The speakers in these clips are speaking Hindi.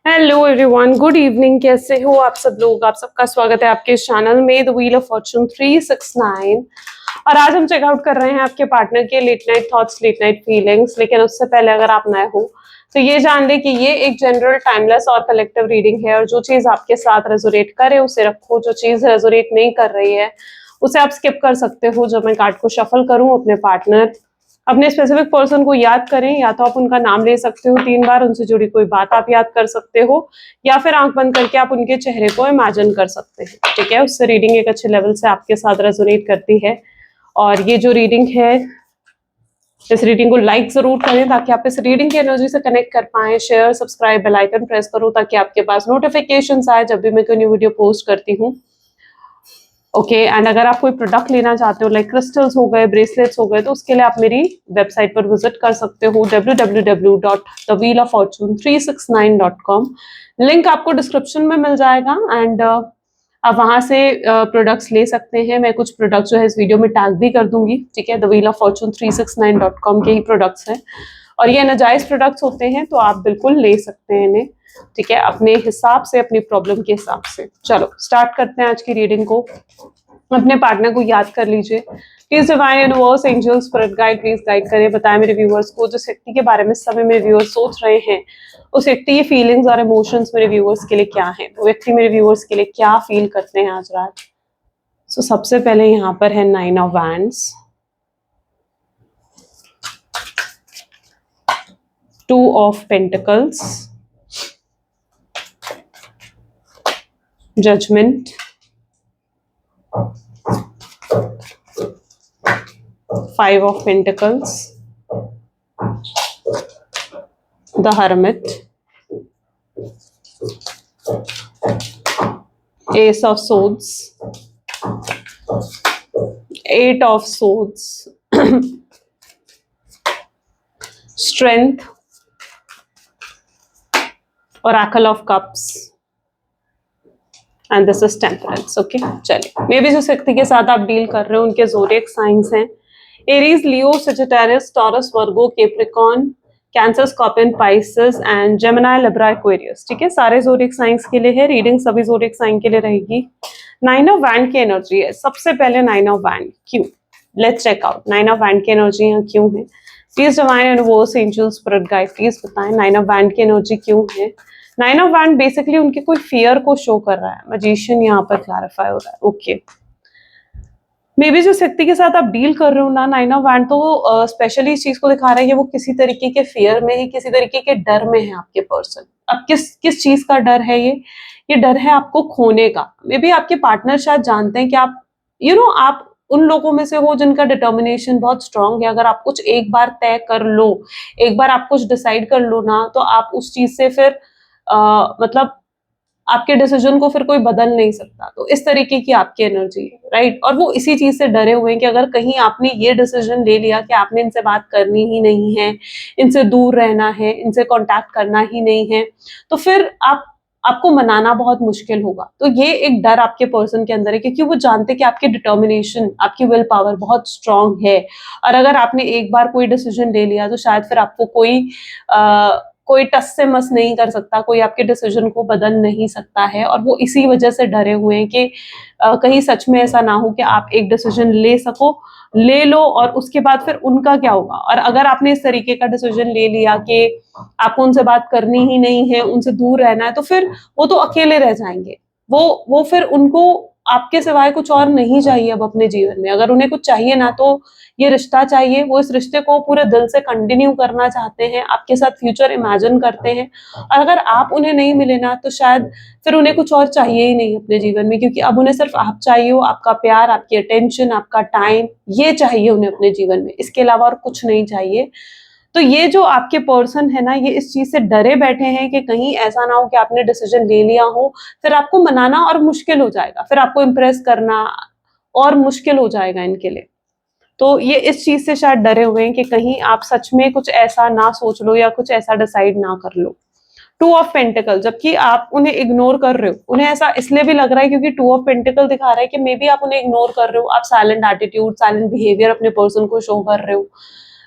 Hello everyone, good evening. कैसे हो आप सब लोग? आप सबका स्वागत है आपके इस चैनल में द व्हील ऑफ फॉर्चून 369। और आज हम चेकआउट कर रहे हैं आपके पार्टनर के late night thoughts, late night feelings. लेकिन उससे पहले अगर आप नए हो तो ये जान ले कि ये एक जनरल, टाइमलेस और कलेक्टिव रीडिंग है। और जो चीज आपके साथ रेजोनेट करे उसे रखो, जो चीज रेजोनेट नहीं कर रही है उसे आप स्किप कर सकते हो। जब मैं कार्ड को शफल करूं, अपने स्पेसिफिक पर्सन को याद करें। या तो आप उनका नाम ले सकते हो 3 बार, उनसे जुड़ी कोई बात आप याद कर सकते हो, या फिर आंख बंद करके आप उनके चेहरे को इमेजिन कर सकते हैं। ठीक है, उससे रीडिंग एक अच्छे लेवल से आपके साथ रेजोनेट करती है। और ये जो रीडिंग है, इस रीडिंग को लाइक जरूर करें ताकि आप इस रीडिंग की एनर्जी से कनेक्ट कर पाए। Share, subscribe, bell icon press करो ताकि आपके पास नोटिफिकेशन आए जब भी मैं कोई न्यू वीडियो पोस्ट करती हूँ। ओके एंड अगर आप कोई प्रोडक्ट लेना चाहते हो, लाइक क्रिस्टल्स हो गए, ब्रेसलेट्स हो गए, तो उसके लिए आप मेरी वेबसाइट पर विजिट कर सकते हो www.thewheeloffortune369.com। लिंक आपको डिस्क्रिप्शन में मिल जाएगा एंड आप वहां से प्रोडक्ट्स ले सकते हैं। मैं कुछ प्रोडक्ट्स जो है इस वीडियो में टैग भी कर दूंगी। ठीक है, thewheeloffortune369.com के ही प्रोडक्ट्स हैं और ये एनर्जाइज प्रोडक्ट्स होते हैं, तो आप बिल्कुल ले सकते हैं इन्हें। ठीक है, अपने हिसाब से, अपनी प्रॉब्लम के हिसाब से। चलो स्टार्ट करते हैं आज की रीडिंग को। अपने पार्टनर को याद कर लीजिए। Please divine universe, angels, spirit guide please guide करें। बताएं मेरे व्यूअर्स को जिस व्यक्ति के बारे में समय मेरे व्यूअर्स सोच रहे हैं, उस व्यक्ति की फीलिंग्स और इमोशंस मेरे व्यूअर्स के लिए क्या है, वो व्यक्ति मेरे व्यूअर्स के लिए क्या फील करते हैं आज रात। सो सबसे पहले यहाँ पर है 9 of wands, 2 of pentacles, judgment, 5 of Pentacles, the Hermit, Ace of Swords, 8 of Swords, Strength, Oracle of Cups, and this is Temperance. Okay, चलिए मे भी जिस व्यक्ति के साथ आप डील कर रहे हो उनके ज़ोडिएक साइंस हैं Aries, Leo, Sagittarius, taurus, Virgo, Capricorn, cancer, scorpion, Pisces and Gemini, Libra, Aquarius. ठीक है, सारे ज़ोडिएक साइंस के लिए है रीडिंग, सभी ज़ोडिएक साइन के लिए रहेगी। 9 ऑफ वैंड की एनर्जी है। सबसे पहले 9 ऑफ वैंड क्यों, let's check out 9 of wand की एनर्जी यहाँ क्यों है। Please divine universe, angels, spirit guide please बताएं 9 ऑफ वैंड की एनर्जी क्यों है। 9 ऑफ वैंड बेसिकली उनके कोई फियर को शो कर रहा है। मैजिशियन यहाँ पर क्लैरिफाई हो रहा है। ओके, मे बी जिस व्यक्ति के साथ आप डील कर रहे हो ना, 9 ऑफ वैंड तो स्पेशली इस चीज को दिखा रहा है कि वो किसी तरीके के फियर में है, किसी तरीके के डर में है आपके पर्सन। अब किस चीज का डर है ये डर है आपको खोने का। मे बी आपके पार्टनर शायद जानते हैं कि आप आप उन लोगों में से हो जिनका डिटर्मिनेशन बहुत स्ट्रांग है। अगर आप कुछ एक बार तय कर लो, एक बार आप कुछ डिसाइड कर लो ना, तो आप उस चीज से फिर मतलब आपके डिसीजन को फिर कोई बदल नहीं सकता। तो इस तरीके की आपकी एनर्जी है, राइट। और वो इसी चीज से डरे हुए हैं कि अगर कहीं आपने ये डिसीजन ले लिया कि आपने इनसे बात करनी ही नहीं है, इनसे दूर रहना है, इनसे कांटेक्ट करना ही नहीं है, तो फिर आपको मनाना बहुत मुश्किल होगा। तो ये एक डर आपके पर्सन के अंदर है क्योंकि वो जानते हैं कि आपकी डिटर्मिनेशन, आपकी विल पावर बहुत स्ट्रांग है। और अगर आपने एक बार कोई डिसीजन ले लिया तो शायद फिर आपको कोई टस से मस नहीं कर सकता, कोई आपके डिसीजन को बदल नहीं सकता है। और वो इसी वजह से डरे हुए हैं कि कहीं सच में ऐसा ना हो कि आप एक डिसीजन ले लो और उसके बाद फिर उनका क्या होगा। और अगर आपने इस तरीके का डिसीजन ले लिया कि आपको उनसे बात करनी ही नहीं है, उनसे दूर रहना है, तो फिर वो तो अकेले रह जाएंगे। वो फिर उनको आपके सिवाय कुछ और नहीं चाहिए अब अपने जीवन में। अगर उन्हें कुछ चाहिए ना तो ये रिश्ता चाहिए। वो इस रिश्ते को पूरे दिल से कंटिन्यू करना चाहते हैं, आपके साथ फ्यूचर इमेजिन करते हैं। और अगर आप उन्हें नहीं मिले ना तो शायद फिर उन्हें कुछ और चाहिए ही नहीं अपने जीवन में, क्योंकि अब उन्हें सिर्फ आप चाहिए हो, आपका प्यार, आपकी अटेंशन, आपका टाइम, ये चाहिए उन्हें अपने जीवन में। इसके अलावा और कुछ नहीं चाहिए। तो ये जो आपके पर्सन है ना, ये इस चीज से डरे बैठे हैं कि कहीं ऐसा ना हो कि आपने डिसीजन ले लिया हो, फिर आपको मनाना और मुश्किल हो जाएगा, फिर आपको इम्प्रेस करना और मुश्किल हो जाएगा इनके लिए। तो ये इस चीज से शायद डरे हुए हैं कि कहीं आप सच में कुछ ऐसा ना सोच लो या कुछ ऐसा डिसाइड ना कर लो। 2 ऑफ पेंटिकल, जबकि आप उन्हें इग्नोर कर रहे हो। उन्हें ऐसा इसलिए भी लग रहा है क्योंकि 2 ऑफ पेंटिकल दिखा रहा है कि मे बी आप उन्हें इग्नोर कर रहे हो। आप साइलेंट एटीट्यूड, साइलेंट बिहेवियर अपने पर्सन को शो कर रहे हो।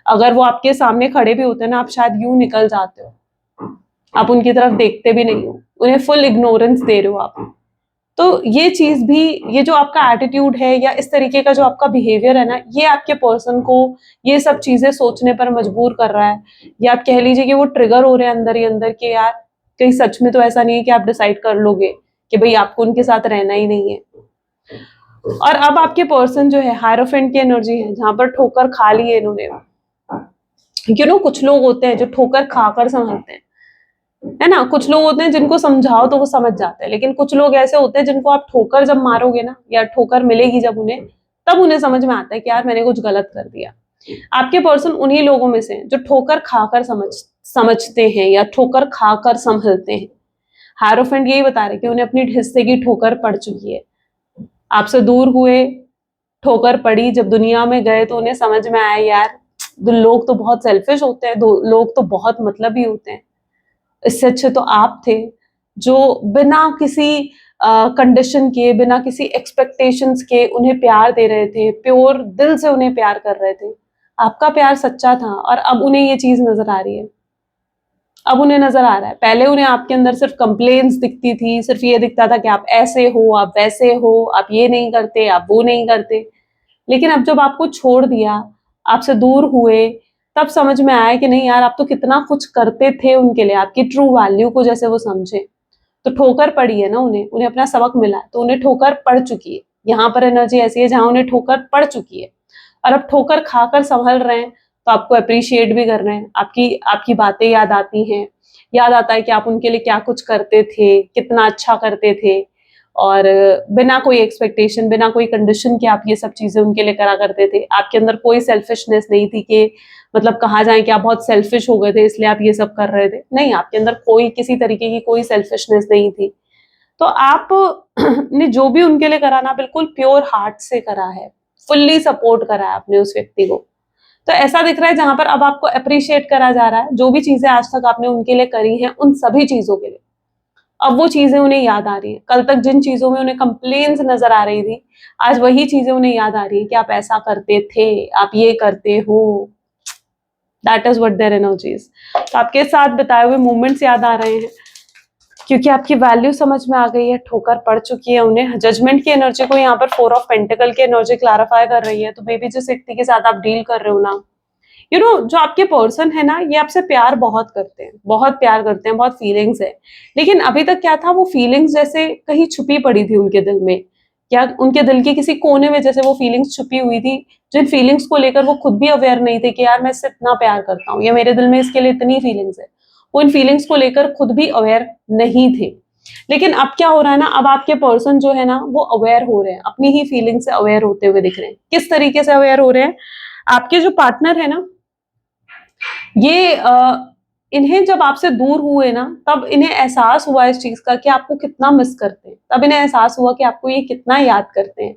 अगर वो आपके सामने खड़े भी होते हैं ना, आप शायद यूं निकल जाते हो। आप उनकी तरफ देखते भी नहीं हो, उन्हें फुल इग्नोरेंस दे रहे हो आप। तो ये चीज भी, ये जो आपका एटीट्यूड है या इस तरीके का जो आपका बिहेवियर है ना, ये आपके पर्सन को ये सब चीजें सोचने पर मजबूर कर रहा है। या आप कह लीजिए कि वो ट्रिगर हो रहे हैं अंदर ही अंदर कि यार कहीं सच में तो ऐसा नहीं है कि आप डिसाइड कर लोगे कि भाई आपको उनके साथ रहना ही नहीं है। और अब आपके पर्सन जो है हायरोफेंट की एनर्जी है, जहां पर ठोकर खा ली है इन्होंने। कुछ लोग होते हैं जो ठोकर खाकर संभलते हैं, है ना। कुछ लोग होते हैं जिनको समझाओ तो वो समझ जाते हैं, लेकिन कुछ लोग ऐसे होते हैं जिनको आप ठोकर जब मारोगे ना, या ठोकर मिलेगी जब उन्हें, तब उन्हें समझ में आता है कि यार मैंने कुछ गलत कर दिया। आपके पर्सन उन्हीं लोगों में से हैं जो ठोकर खाकर समझते हैं या ठोकर खाकर संभलते हैं। हायरोफेंट यही बता रहे कि उन्हें अपनी हिस्से की ठोकर पड़ चुकी है। आपसे दूर हुए, ठोकर पड़ी, जब दुनिया में गए तो उन्हें समझ में आया यार लोग तो बहुत सेल्फिश होते हैं, लोग तो बहुत मतलबी होते हैं। इससे अच्छे तो आप थे जो बिना किसी कंडीशन के, बिना किसी एक्सपेक्टेशंस के उन्हें प्यार दे रहे थे, प्योर दिल से उन्हें प्यार कर रहे थे। आपका प्यार सच्चा था और अब उन्हें ये चीज नजर आ रही है। अब उन्हें नजर आ रहा है, पहले उन्हें आपके अंदर सिर्फ कंप्लेन्स दिखती थी, सिर्फ ये दिखता था कि आप ऐसे हो, आप वैसे हो, आप ये नहीं करते, आप वो नहीं करते। लेकिन अब जब आपको छोड़ दिया, आपसे दूर हुए, तब समझ में आया कि नहीं यार आप तो कितना कुछ करते थे उनके लिए, आपकी ट्रू वैल्यू को जैसे वो समझे। तो ठोकर पड़ी है ना, उन्हें उन्हें अपना सबक मिला, तो उन्हें ठोकर पड़ चुकी है। यहाँ पर एनर्जी ऐसी है जहां उन्हें ठोकर पड़ चुकी है और अब ठोकर खाकर संभल रहे हैं, तो आपको अप्रिशिएट भी कर रहे हैं। आपकी आपकी बातें याद आती हैं, याद आता है कि आप उनके लिए क्या कुछ करते थे, कितना अच्छा करते थे, और बिना कोई एक्सपेक्टेशन, बिना कोई कंडीशन के आप ये सब चीजें उनके लिए करा करते थे। आपके अंदर कोई सेल्फिशनेस नहीं थी कि मतलब कहा जाए कि आप बहुत सेल्फिश हो गए थे इसलिए आप ये सब कर रहे थे। नहीं, आपके अंदर कोई किसी तरीके की कोई सेल्फिशनेस नहीं थी। तो आप ने जो भी उनके लिए करा ना, बिल्कुल प्योर हार्ट से करा है, फुल्ली सपोर्ट करा है आपने उस व्यक्ति को। तो ऐसा दिख रहा है जहां पर अब आपको अप्रिशिएट करा जा रहा है, जो भी चीजें आज तक आपने उनके लिए करी हैं उन सभी चीजों के लिए। अब वो चीजें उन्हें याद आ रही है। कल तक जिन चीजों में उन्हें कंप्लेन्स नजर आ रही थी, आज वही चीजें उन्हें याद आ रही है कि आप ऐसा करते थे, आप ये करते हो। That is what their energies. तो आपके साथ बिताए हुए मोमेंट्स याद आ रहे हैं, क्योंकि आपकी वैल्यू समझ में आ गई है, ठोकर पड़ चुकी है उन्हें। जजमेंट की एनर्जी को यहाँ पर 4 ऑफ पेंटिकल की एनर्जी क्लैरिफाई कर रही है। तो मे बी जिस व्यक्ति के साथ आप डील कर रहे हो ना, जो आपके पर्सन है ना, ये आपसे प्यार बहुत करते हैं, बहुत प्यार करते हैं, बहुत फीलिंग्स है। लेकिन अभी तक क्या था, वो फीलिंग्स जैसे कहीं छुपी पड़ी थी उनके दिल में, या उनके दिल के किसी कोने में जैसे वो फीलिंग्स छुपी हुई थी, जिन फीलिंग्स को लेकर वो खुद भी अवेयर नहीं थे कि यार मैं इससे इतना प्यार करता हूँ, या मेरे दिल में इसके लिए इतनी फीलिंग्स है। वो इन फीलिंग्स को लेकर खुद भी अवेयर नहीं थे। लेकिन अब क्या हो रहा है ना, अब आपके पर्सन जो है ना, वो अवेयर हो रहे हैं, अपनी ही फीलिंग से अवेयर होते हुए दिख रहे हैं। किस तरीके से अवेयर हो रहे हैं? आपके जो पार्टनर है ना, ये इन्हें जब आपसे दूर हुए ना, तब इन्हें एहसास हुआ इस चीज का कि आपको कितना मिस करते हैं। तब इन्हें एहसास हुआ कि आपको ये कितना याद करते हैं।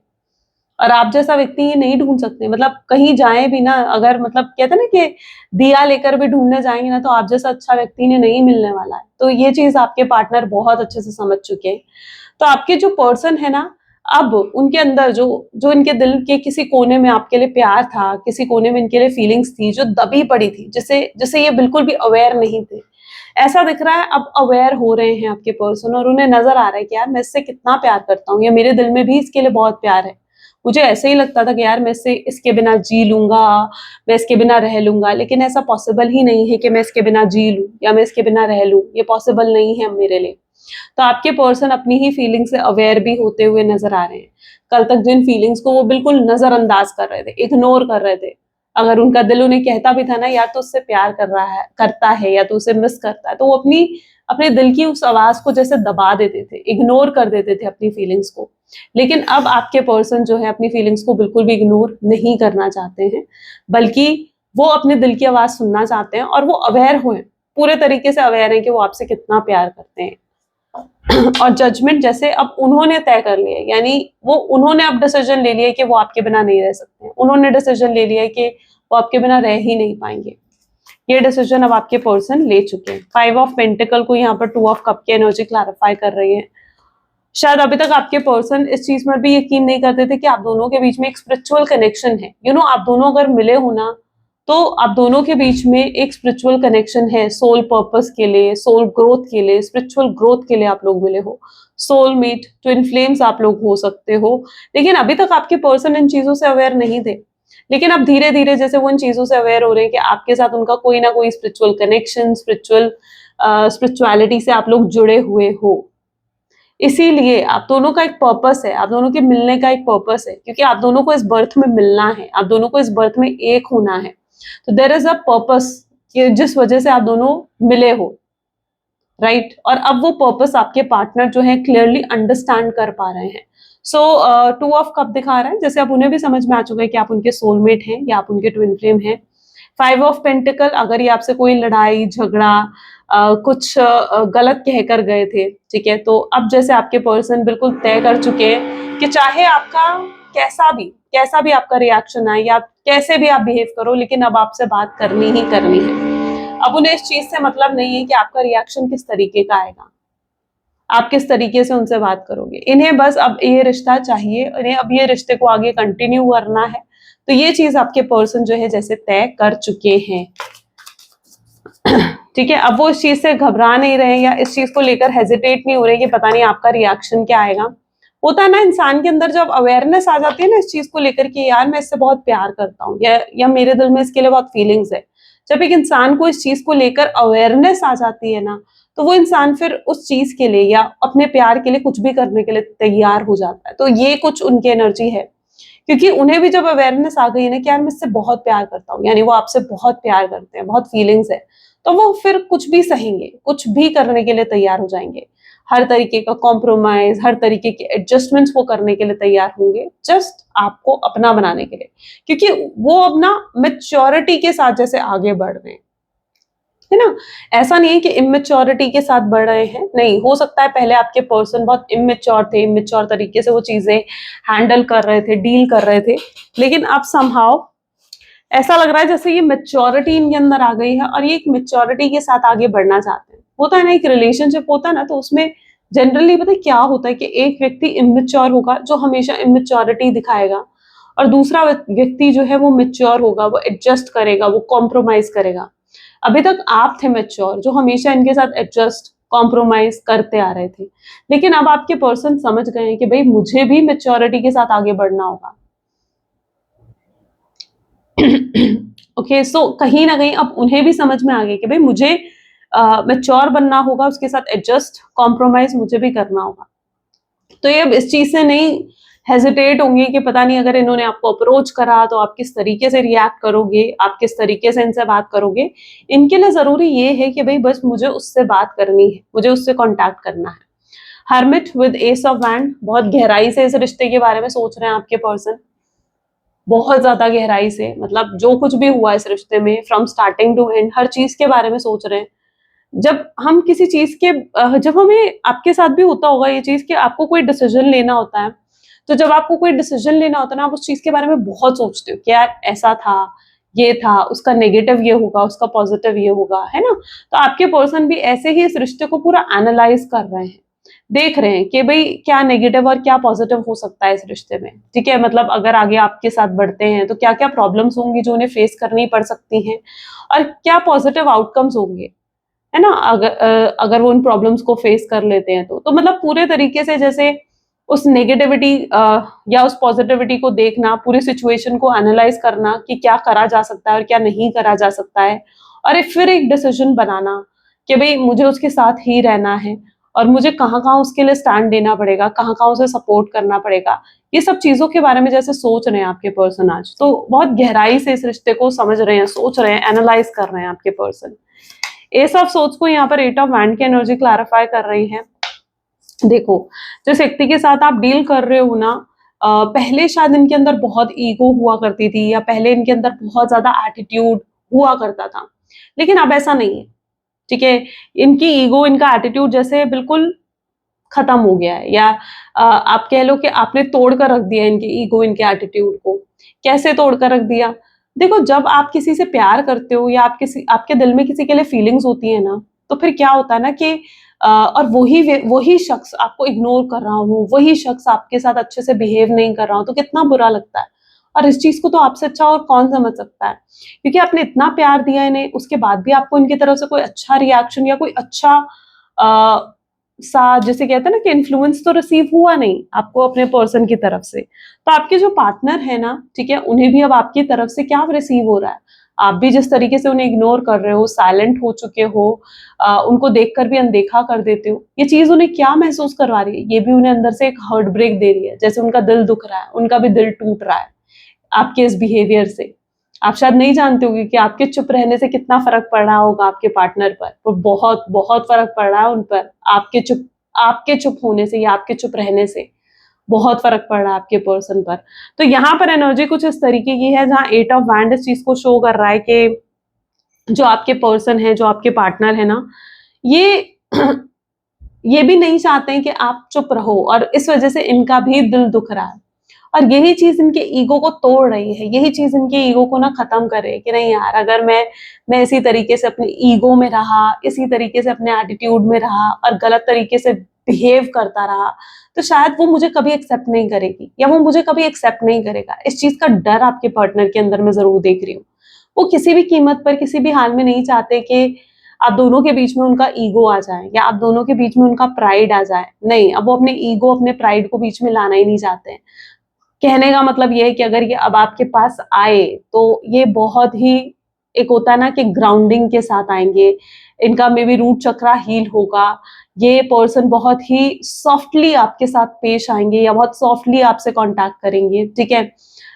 और आप जैसा व्यक्ति ये नहीं ढूंढ सकते, मतलब कहीं जाए भी ना, अगर मतलब कहते हैं ना कि दिया लेकर भी ढूंढने जाएंगे ना, तो आप जैसा अच्छा व्यक्ति इन्हें नहीं मिलने वाला है। तो ये चीज आपके पार्टनर बहुत अच्छे से समझ चुके हैं। तो आपके जो पर्सन है ना, अब उनके अंदर जो जो इनके दिल के किसी कोने में आपके लिए प्यार था, किसी कोने में इनके लिए फीलिंग्स थी जो दबी पड़ी थी, जिसे जिसे ये बिल्कुल भी अवेयर नहीं थे, ऐसा दिख रहा है अब अवेयर हो रहे हैं आपके पर्सन। और उन्हें नजर आ रहा है कि यार मैं इससे कितना प्यार करता हूँ, या मेरे दिल में भी इसके लिए बहुत प्यार है। मुझे ऐसे ही लगता था कि यार मैं इसके बिना जी लूंगा, मैं इसके बिना रह लूंगा, लेकिन ऐसा पॉसिबल ही नहीं है कि मैं इसके बिना जी लूं या मैं इसके बिना रह लूं। ये पॉसिबल नहीं है मेरे लिए। तो आपके पर्सन अपनी ही फीलिंग से अवेयर भी होते हुए नजर आ रहे हैं। कल तक जिन फीलिंग्स को वो बिल्कुल नजरअंदाज कर रहे थे, इग्नोर कर रहे थे, अगर उनका दिल उन्हें कहता भी था ना यार तो उससे प्यार कर रहा है, करता है, या तो उसे मिस करता है, तो वो अपने दिल की उस आवाज को जैसे दबा देते थे, इग्नोर कर देते थे अपनी फीलिंग्स को। लेकिन अब आपके पर्सन जो है अपनी फीलिंग्स को बिल्कुल भी इग्नोर नहीं करना चाहते हैं, बल्कि वो अपने दिल की आवाज सुनना चाहते हैं, और वो अवेयर हुए, पूरे तरीके से अवेयर है कि वो आपसे कितना प्यार करते हैं। और जजमेंट जैसे अब उन्होंने तय कर लिया, यानी उन्होंने अब डिसीजन ले लिया कि वो आपके बिना नहीं रह सकते हैं। उन्होंने डिसीजन ले लिया कि वो आपके बिना रह ही नहीं पाएंगे। ये डिसीजन अब आपके पर्सन ले चुके हैं। 5 ऑफ पेंटिकल को यहाँ पर 2 ऑफ कप की एनर्जी क्लैरिफाई कर रही है। शायद अभी तक आपके पर्सन इस चीज में भी यकीन नहीं करते थे कि आप दोनों के बीच में एक स्पिरिचुअल कनेक्शन है। आप दोनों अगर मिले हो ना, तो आप दोनों के बीच में एक स्पिरिचुअल कनेक्शन है, सोल पर्पस के लिए, सोल ग्रोथ के लिए, स्पिरिचुअल ग्रोथ के लिए आप लोग मिले हो। सोलमेट, ट्विन फ्लेम्स आप लोग हो सकते हो। लेकिन अभी तक आपके पर्सन इन चीजों से अवेयर नहीं थे, लेकिन अब धीरे धीरे जैसे वो इन चीजों से अवेयर हो रहे हैं कि आपके साथ उनका कोई ना कोई स्पिरिचुअल कनेक्शन, स्पिरिचुअलिटी से आप लोग जुड़े हुए हो। इसीलिए आप दोनों का एक पर्पस है, आप दोनों के मिलने का एक पर्पस है, क्योंकि आप दोनों को इस बर्थ में मिलना है, आप दोनों को इस बर्थ में एक होना है। तो देयर इज अ पर्पस जिस वजह से आप दोनों मिले हो, राइट? और अब वो पर्पस आपके पार्टनर जो है क्लियरली अंडरस्टैंड कर पा रहे हैं। सो 2 ऑफ कप दिखा रहा है, जैसे अब उन्हें भी समझ में आ चुका है कि आप उनके सोलमेट हैं या आप उनके ट्विन फ्लेम हैं। 5 ऑफ पेंटिकल, अगर ये आपसे कोई लड़ाई झगड़ा कुछ गलत कह कर गए थे, ठीक है, तो अब जैसे आपके पर्सन बिल्कुल तय कर चुके हैं कि चाहे आपका कैसा भी आपका रिएक्शन आए या कैसे भी आप बिहेव करो, लेकिन अब आपसे बात करनी ही करनी है। अब उन्हें इस चीज से मतलब नहीं है कि आपका रिएक्शन किस तरीके का आएगा, आप किस तरीके से उनसे बात करोगे। इन्हें बस अब ये रिश्ता चाहिए, इन्हें अब ये रिश्ते को आगे कंटिन्यू करना है। तो ये चीज आपके पर्सन जो है जैसे तय कर चुके हैं। ठीक है, अब वो इस चीज से घबरा नहीं रहे या इस चीज को लेकर हेजिटेट नहीं हो रहे कि पता नहीं आपका रिएक्शन क्या आएगा। होता है ना इंसान के अंदर जब अवेयरनेस आ जाती है ना इस चीज को लेकर कि यार मैं इससे बहुत प्यार करता हूँ या मेरे दिल में इसके लिए बहुत फीलिंग्स है। जब एक इंसान को इस चीज को लेकर अवेयरनेस आ जाती है ना, तो वो इंसान फिर उस चीज के लिए या अपने प्यार के लिए कुछ भी करने के लिए तैयार हो जाता है। तो ये कुछ उनकी एनर्जी है, क्योंकि उन्हें भी जब अवेयरनेस आ गई है ना कि यार मैं इससे बहुत प्यार करता हूँ, यानी वो आपसे बहुत प्यार करते हैं, बहुत फीलिंग्स है, तो वो फिर कुछ भी सहेंगे, कुछ भी करने के लिए तैयार हो जाएंगे। हर तरीके का कॉम्प्रोमाइज, हर तरीके के एडजस्टमेंट्स वो करने के लिए तैयार होंगे, जस्ट आपको अपना बनाने के लिए, क्योंकि वो अपना मेच्योरिटी के साथ जैसे आगे बढ़ रहे हैं, है ना? ऐसा नहीं है कि इमेच्योरिटी के साथ बढ़ रहे हैं, नहीं, हो सकता है पहले आपके पर्सन बहुत इमेच्योर थे, इमेच्योर तरीके से वो चीजें हैंडल कर रहे थे, डील कर रहे थे, लेकिन अब समहाउ ऐसा लग रहा है जैसे ये मेच्योरिटी इनके अंदर आ गई है और ये एक मेच्योरिटी के साथ आगे बढ़ना चाहते हैं। होता है ना, एक रिलेशनशिप होता है ना, तो उसमें जनरली पता है क्या होता है कि एक व्यक्ति इमेच्योर होगा जो हमेशा इमेच्योरिटी दिखाएगा, और दूसरा व्यक्ति जो है वो मेच्योर होगा, वो एडजस्ट करेगा, वो कॉम्प्रोमाइज करेगा। अभी तक आप थे मेच्योर जो हमेशा इनके साथ एडजस्ट कॉम्प्रोमाइज करते आ रहे थे, लेकिन अब आपके पर्सन समझ गए हैं कि भाई मुझे भी मेच्योरिटी के साथ आगे बढ़ना होगा। ओके, सो कहीं ना कहीं अब उन्हें भी समझ में आ गया कि भाई मुझे मैच्योर बनना होगा, उसके साथ एडजस्ट कॉम्प्रोमाइज मुझे भी करना होगा। तो ये अब इस चीज से नहीं हेजिटेट होंगे कि पता नहीं अगर इन्होंने आपको अप्रोच करा तो आप किस तरीके से रिएक्ट करोगे, आप किस तरीके से इनसे बात करोगे। इनके लिए जरूरी ये है कि भाई बस मुझे उससे बात करनी है, मुझे उससे कॉन्टैक्ट करना है। Hermit with S of wand, बहुत गहराई से इस रिश्ते के बारे में सोच रहे हैं आपके पर्सन, बहुत ज्यादा गहराई से, मतलब जो कुछ भी हुआ इस रिश्ते में फ्रॉम स्टार्टिंग टू एंड हर चीज के बारे में सोच रहे हैं। जब हम किसी चीज के जब हमें, आपके साथ भी होता होगा ये चीज कि आपको कोई डिसीजन लेना होता है, तो जब आपको कोई डिसीजन लेना होता है ना, आप उस चीज के बारे में बहुत सोचते हो कि यार ऐसा था, ये था, उसका नेगेटिव ये होगा, उसका पॉजिटिव ये होगा, है ना? तो आपके पर्सन भी ऐसे ही इस रिश्ते को पूरा एनालाइज कर रहे हैं, देख रहे हैं कि भाई क्या नेगेटिव और क्या पॉजिटिव हो सकता है इस रिश्ते में, ठीक है? मतलब अगर आगे आपके साथ बढ़ते हैं तो क्या क्या प्रॉब्लम्स होंगी जो उन्हें फेस करनी पड़ सकती हैं, और क्या पॉजिटिव आउटकम्स होंगे, है ना? अगर वो उन प्रॉब्लम्स को फेस कर लेते हैं तो मतलब पूरे तरीके से जैसे उस नेगेटिविटी या उस पॉजिटिविटी को देखना, पूरी सिचुएशन को एनालाइज करना कि क्या करा जा सकता है और क्या नहीं करा जा सकता है, और फिर एक डिसीजन बनाना कि भाई मुझे उसके साथ ही रहना है और मुझे कहाँ-कहाँ उसके लिए स्टैंड देना पड़ेगा, कहाँ-कहाँ उसे सपोर्ट करना पड़ेगा। ये सब चीज़ों के बारे में जैसे सोच रहे हैं आपके पर्सन आज, तो बहुत गहराई से इस रिश्ते को समझ रहे हैं, सोच रहे हैं, एनालाइज कर रहे हैं आपके पर्सन। एस ऑफ सोर्स को यहाँ पर 8 ऑफ वैंड की एनर्जी क्लैरिफाई कर रही है। देखो, जिस व्यक्ति के साथ आप डील कर रहे हो ना, पहले शायद इनके अंदर बहुत ईगो हुआ करती थी या पहले इनके अंदर बहुत ज्यादा एटीट्यूड हुआ करता था, लेकिन अब ऐसा नहीं है, ठीक है? इनकी ईगो, इनका एटीट्यूड जैसे बिल्कुल खत्म हो गया है, या आप कह लो कि आपने तोड़ कर रख दिया इनकी ईगो, इनके एटीट्यूड को। कैसे तोड़ कर रख दिया? देखो, जब आप किसी से प्यार करते हो या आप किसी, आपके दिल में किसी के लिए फीलिंग्स होती है ना, तो फिर क्या होता है ना कि और वही शख्स आपको इग्नोर कर रहा हो, वही शख्स आपके साथ अच्छे से बिहेव नहीं कर रहा हो, तो कितना बुरा लगता है। और इस चीज को तो आपसे अच्छा और कौन समझ सकता है, क्योंकि आपने इतना प्यार दिया इन्हें, उसके बाद भी आपको इनकी तरफ से कोई अच्छा रिएक्शन या कोई अच्छा सा, जैसे कहते हैं ना कि इन्फ्लुएंस तो रिसीव हुआ नहीं आपको अपने पर्सन की तरफ से। तो आपके जो पार्टनर है ना, ठीक है, उन्हें भी अब आपकी तरफ से क्या रिसीव हो रहा है, आप भी जिस तरीके से उन्हें इग्नोर कर रहे हो, साइलेंट हो चुके हो, उनको देखकर भी अनदेखा कर देते हो, ये चीज उन्हें क्या महसूस करवा रही है, ये भी उन्हें अंदर से एक हार्ट ब्रेक दे रही है, जैसे उनका दिल दुख रहा है, उनका भी दिल टूट रहा है आपके इस बिहेवियर से। आप शायद नहीं जानते होंगे कि आपके चुप रहने से कितना फर्क पड़ रहा होगा आपके पार्टनर पर, वो बहुत बहुत फर्क पड़ रहा है उन पर, आपके चुप होने से या आपके चुप रहने से बहुत फर्क पड़ रहा है आपके पर्सन पर। तो यहाँ पर एनर्जी कुछ इस तरीके की है, जहाँ 8 ऑफ वैंड इस चीज को शो कर रहा है कि जो आपके पर्सन है, जो आपके पार्टनर है ना, ये ये भी नहीं चाहते हैं कि आप चुप रहो, और इस वजह से इनका भी दिल दुख रहा है, और यही चीज इनके ईगो को तोड़ रही है, यही चीज इनके ईगो को ना खत्म करे कि नहीं यार, अगर मैं इसी तरीके से अपने ईगो में रहा, इसी तरीके से अपने एटीट्यूड में रहा और गलत तरीके से बिहेव करता रहा, तो शायद वो मुझे कभी एक्सेप्ट नहीं करेगी या वो मुझे कभी एक्सेप्ट नहीं करेगा। इस चीज का डर आपके पार्टनर के अंदर मैं जरूर देख रही हूँ। वो किसी भी कीमत पर, किसी भी हाल में नहीं चाहते कि आप दोनों के बीच में उनका ईगो आ जाए या आप दोनों के बीच में उनका प्राइड आ जाए। नहीं, अब वो अपने ईगो, अपने प्राइड को बीच में लाना ही नहीं चाहते हैं। कहने का मतलब ये है कि अगर ये अब आपके पास आए तो ये बहुत ही, एक होता है ना कि ग्राउंडिंग के साथ आएंगे, इनका maybe root chakra heal होगा, ये पर्सन बहुत ही सॉफ्टली आपके साथ पेश आएंगे या बहुत सॉफ्टली आपसे कांटेक्ट करेंगे, ठीक है।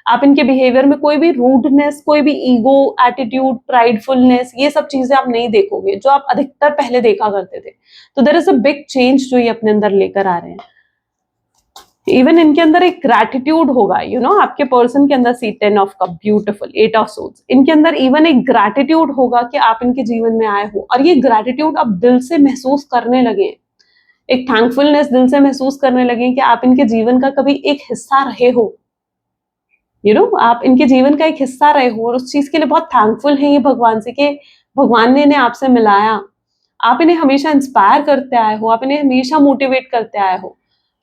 आप इनके बिहेवियर में कोई भी रूडनेस, कोई भी ईगो, एटीट्यूड, प्राइडफुलनेस, ये सब चीजें आप नहीं देखोगे जो आप अधिकतर पहले देखा करते थे। तो there is a big change जो ये अपने अंदर लेकर आ रहे हैं। इवन इनके अंदर एक ग्रैटिट्यूड होगा, आपके पर्सन के अंदर, see 10 of cup, beautiful 8 of souls, इनके अंदर इवन एक ग्रैटिट्यूड होगा कि आप इनके जीवन में आए हो, और ये ग्रैटिट्यूड अब दिल से महसूस करने लगे, एक थैंकफुलनेस दिल से महसूस करने लगे कि आप इनके जीवन का कभी एक हिस्सा रहे हो, आप इनके जीवन का एक हिस्सा रहे हो, और उस चीज के लिए बहुत थैंकफुल है ये भगवान से कि भगवान ने इन्हें आपसे मिलाया। आप इन्हें हमेशा इंस्पायर करते आए हो, आप इन्हें हमेशा मोटिवेट करते आए हो।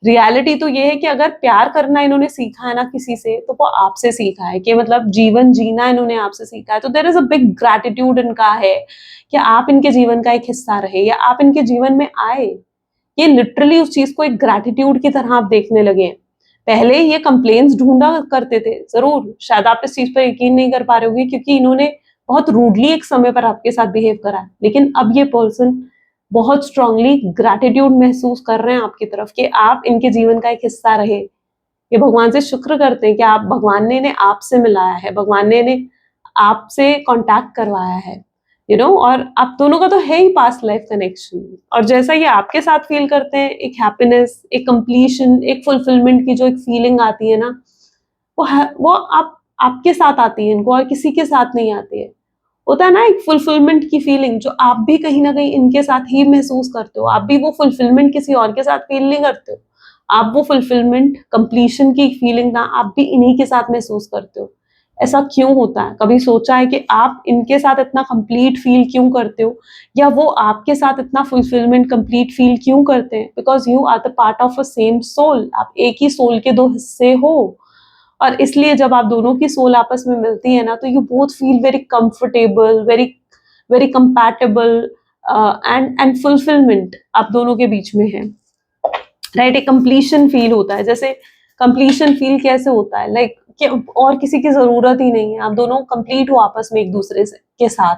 रियलिटी तो ये है कि अगर प्यार करना इन्होंने सीखा है ना किसी से, तो वो आपसे सीखा है, कि मतलब जीवन जीना इन्होंने आपसे सीखा है। तो there is a big gratitude इनका है कि आप इनके जीवन का एक हिस्सा रहे या आप इनके जीवन में आए। ये लिटरली उस चीज को एक ग्रैटिट्यूड की तरह आप देखने लगे हैं। पहले ये कंप्लेन्स ढूंढा करते थे, जरूर शायद आप इस चीज पर यकीन नहीं कर पा रहे होगे, क्योंकि इन्होंने बहुत रूडली एक समय पर आपके साथ बिहेव करा है, लेकिन अब ये पर्सन बहुत स्ट्रांगली ग्रैटिट्यूड महसूस कर रहे हैं आपकी तरफ कि आप इनके जीवन का एक हिस्सा रहे। ये भगवान से शुक्र करते हैं कि आप, भगवान ने इन्हें आपसे मिलाया है, भगवान ने इन्हें आपसे कांटेक्ट करवाया है, और आप दोनों का तो है ही पास्ट लाइफ कनेक्शन। और जैसा ये आपके साथ फील करते हैं, एक हैप्पीनेस, एक कंप्लीशन, एक फुलफिलमेंट की जो एक फीलिंग आती है ना, वो आप आपके साथ आती है इनको, और किसी के साथ नहीं आती है। होता है ना एक फुलफिलमेंट की फीलिंग, जो आप भी कहीं ना कहीं इनके साथ ही महसूस करते हो। आप भी वो फुलफिलमेंट किसी और के साथ फील नहीं करते हो, आप वो फुलफिलमेंट, कंप्लीशन की फीलिंग ना आप भी इन्हीं के साथ महसूस करते हो। ऐसा क्यों होता है? कभी सोचा है कि आप इनके साथ इतना कंप्लीट फील क्यों करते हो, या वो आपके साथ इतना फुलफिलमेंट, कंप्लीट फील क्यों करते हैं? Because you are the part of a same soul, आप एक ही सोल के दो हिस्से हो, और इसलिए जब आप दोनों की सोल आपस में मिलती है ना, तो you both feel very comfortable, very very compatible, and fulfilment आप दोनों के बीच में है, राइट। एक कंप्लीशन फील होता है। जैसे कंप्लीशन फील कैसे होता है, लाइक कि और किसी की जरूरत ही नहीं है, आप दोनों कंप्लीट हो आपस में एक दूसरे से के साथ,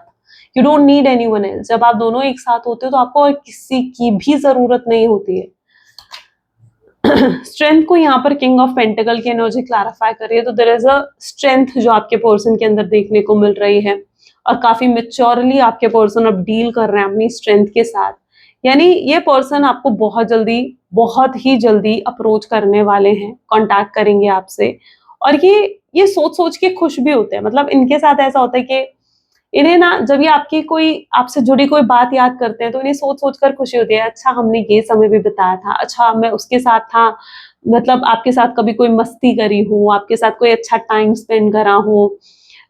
you don't need anyone else. जब आप दोनों एक साथ होते हो तो आपको और किसी की भी जरूरत नहीं होती है। स्ट्रेंथ को यहाँ पर किंग ऑफ पेंटिकल की एनर्जी क्लैरिफाई कर रही है, तो देयर इज अ स्ट्रेंथ जो आपके पर्सन के अंदर देखने को मिल रही है, और काफी मेच्योरली आपके पर्सन अब डील कर रहे हैं अपनी स्ट्रेंथ के साथ। यानी ये पर्सन आपको बहुत ही जल्दी अप्रोच करने वाले हैं, कांटेक्ट करेंगे आपसे, और ये सोच सोच के खुश भी होते हैं। मतलब इनके साथ ऐसा होता है कि इन्हें ना, जब ये आपकी कोई, आपसे जुड़ी कोई बात याद करते हैं, तो इन्हें सोच सोच कर खुशी होती है, अच्छा हमने ये समय भी बिताया था, अच्छा मैं उसके साथ था, मतलब आपके साथ कभी कोई मस्ती करी हो, आपके साथ कोई अच्छा टाइम स्पेंड करा हो,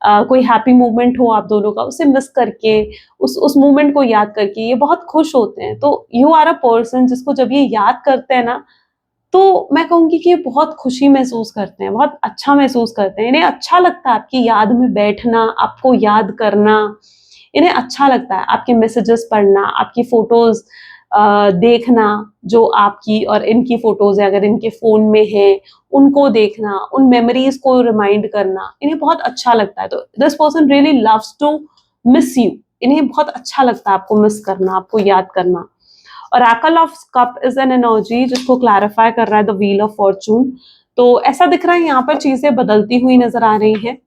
कोई हैप्पी मोमेंट हो आप दोनों का, उसे मिस करके, उस मोमेंट को याद करके ये बहुत खुश होते हैं। तो यू आर अ पर्सन जिसको जब ये याद करते हैं ना, तो मैं कहूँगी कि ये बहुत खुशी महसूस करते हैं, बहुत अच्छा महसूस करते हैं। इन्हें अच्छा लगता है आपकी याद में बैठना, आपको याद करना। इन्हें अच्छा लगता है आपके मैसेजेस पढ़ना, आपकी फ़ोटोज़ देखना, जो आपकी और इनकी फ़ोटोज़ है अगर इनके फ़ोन में है, उनको देखना, उन मेमोरीज़ को रिमाइंड करना, इन्हें बहुत अच्छा लगता है। तो this person really loves to miss you. इन्हें बहुत अच्छा लगता है आपको मिस करना, आपको याद करना। Oracle of cup is an energy जिसको क्लैरिफाई कर रहा है द व्हील ऑफ फॉर्चून। तो ऐसा दिख रहा है यहाँ पर चीजें बदलती हुई नजर आ रही हैं।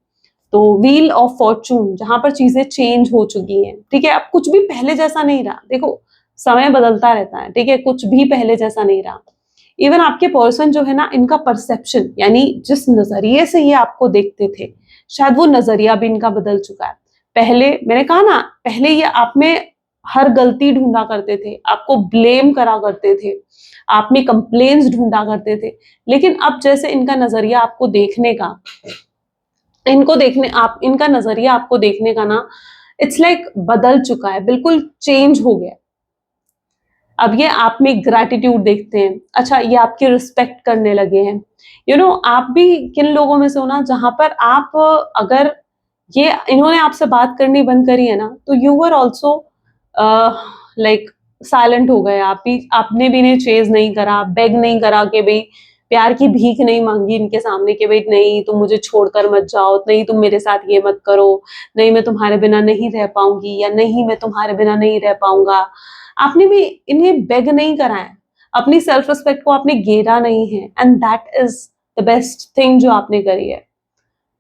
तो व्हील ऑफ फॉर्चून जहां पर चीजें चेंज हो चुकी हैं, ठीक है, अब कुछ भी पहले जैसा नहीं रहा। देखो, समय बदलता रहता है, ठीक है, कुछ भी पहले जैसा नहीं रहा। इवन आपके पर्सन जो है ना, इनका परसेप्शन यानी जिस नजरिए से ये आपको देखते थे, शायद वो नजरिया भी इनका बदल चुका है। पहले मैंने कहा ना, पहले ये आप में हर गलती ढूंढा करते थे, आपको ब्लेम करा करते थे, आप में कंप्लेन्स ढूंढा करते थे। लेकिन अब जैसे इनका नजरिया आपको देखने का, इनका नजरिया आपको देखने का ना, इट्स लाइक बदल चुका है, बिल्कुल चेंज हो गया। अब ये आप में ग्रैटिट्यूड देखते हैं। अच्छा, ये आपकी रिस्पेक्ट करने लगे हैं। आप भी किन लोगों में से हो ना, जहां पर आप अगर ये इन्होंने आपसे बात करनी बंद करी है ना, तो you were also like silent हो गए। आपने भी इन्हें चेज नहीं करा, बेग नहीं करा कि भाई प्यार की भीख नहीं मांगी इनके सामने कि भाई नहीं तुम मुझे छोड़कर मत जाओ, नहीं तुम मेरे साथ ये मत करो, नहीं मैं तुम्हारे बिना नहीं रह पाऊंगी, या नहीं मैं तुम्हारे बिना नहीं रह पाऊंगा। आपने भी इन्हें बेग नहीं करा है, अपनी सेल्फ रिस्पेक्ट को आपने गेरा नहीं है, and that is the best thing जो आपने करी है।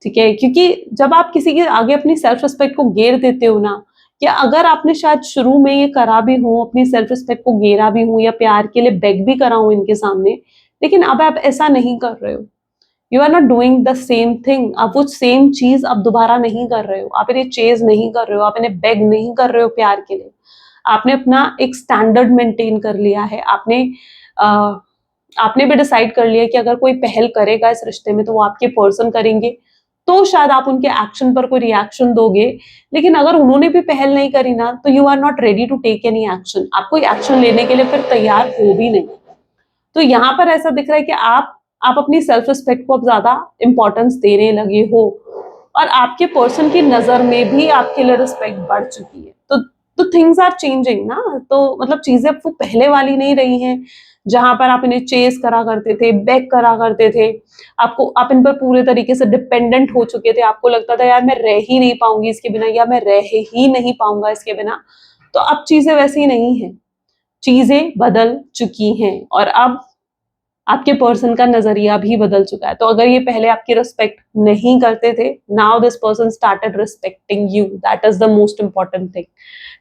ठीक है, क्योंकि जब आप किसी के आगे अपनी सेल्फ रिस्पेक्ट को गेर देते हो ना, या अगर आपने शायद शुरू में ये करा भी हो, अपनी सेल्फ रिस्पेक्ट को गेरा भी हो, या प्यार के लिए बेग भी करा हो इनके सामने, लेकिन अब आप ऐसा नहीं कर रहे हो, you are not doing the same thing. आप वो सेम चीज अब दोबारा नहीं कर रहे हो, आप इन्हें चेज नहीं कर रहे हो, आप इन्हें बेग नहीं कर रहे हो प्यार के लिए। आपने अपना एक स्टैंडर्ड मेंटेन कर लिया है। आपने भी डिसाइड कर लिया कि अगर कोई पहल करेगा इस रिश्ते में तो वो आपके पर्सन करेंगे, तो शायद आप उनके एक्शन पर कोई रिएक्शन दोगे। लेकिन अगर उन्होंने भी पहल नहीं करी ना, तो you are not ready to take any action. आप कोई एक्शन लेने के लिए फिर तैयार हो भी नहीं। तो यहाँ पर ऐसा दिख रहा है कि आप अपनी सेल्फ रिस्पेक्ट को अब ज्यादा इंपॉर्टेंस देने लगे हो, और आपके पर्सन की नजर में भी आपके लिए रिस्पेक्ट बढ़ चुकी है। तो थिंग्स आर चेंजिंग ना। तो मतलब चीजें अब वो पहले वाली नहीं रही हैं, जहां पर आप इन्हें चेस करा करते थे, बैक करा करते थे, आप इन पर पूरे तरीके से डिपेंडेंट हो चुके थे। आपको लगता था यार मैं रह ही नहीं पाऊंगी इसके बिना, या मैं रह ही नहीं पाऊंगा इसके बिना। तो अब चीजें वैसी नहीं है, चीजें बदल चुकी हैं, और अब आपके पर्सन का नजरिया भी बदल चुका है। तो अगर ये पहले आपकी रिस्पेक्ट नहीं करते थे, now this person started respecting you. That is the most important thing.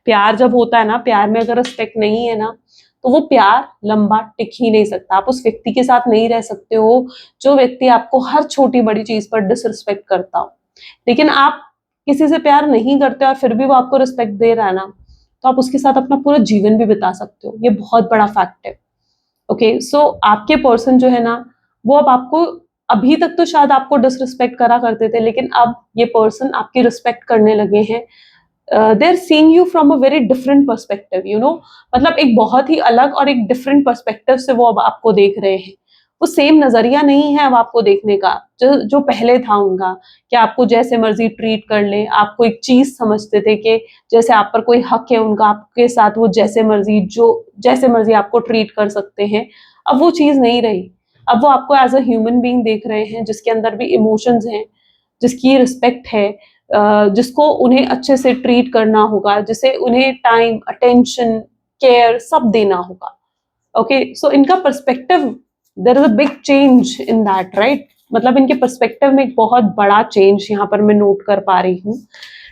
प्यार जब होता है ना, प्यार में अगर रिस्पेक्ट नहीं है ना, तो वो प्यार लंबा टिक ही नहीं सकता। आप उस व्यक्ति के साथ नहीं रह सकते हो जो व्यक्ति आपको हर छोटी बड़ी चीज पर डिसरिस्पेक्ट करता हो। लेकिन आप किसी से प्यार नहीं करते और फिर भी वो आपको रिस्पेक्ट दे रहा है ना, तो आप उसके साथ अपना पूरा जीवन भी बिता सकते हो। ये बहुत बड़ा फैक्ट है। ओके, सो आपके पर्सन जो है ना, वो अब आपको, अभी तक तो शायद आपको डिसरिस्पेक्ट करा करते थे, लेकिन अब ये पर्सन आपकी रिस्पेक्ट करने लगे हैं। They are seeing you from a very different perspective, मतलब एक बहुत ही अलग और एक डिफरेंट पर्सपेक्टिव से वो अब आपको देख रहे हैं। वो सेम नजरिया नहीं है अब आपको देखने का जो जो पहले था उनका, कि आपको जैसे मर्जी ट्रीट कर ले। आपको एक चीज समझते थे कि जैसे आप पर कोई हक है उनका, आपके साथ वो जैसे मर्जी आपको ट्रीट कर सकते हैं। अब वो चीज नहीं रही। अब वो आपको एज अ ह्यूमन बीइंग देख रहे हैं, जिसके अंदर भी इमोशंस हैं, जिसकी रिस्पेक्ट है, जिसको उन्हें अच्छे से ट्रीट करना होगा, जिसे उन्हें टाइम, अटेंशन, केयर सब देना होगा। ओके, सो इनका perspective, there is a big change in that, right. मतलब इनके पर्सपेक्टिव में एक बहुत बड़ा चेंज यहाँ पर मैं नोट कर पा रही हूँ।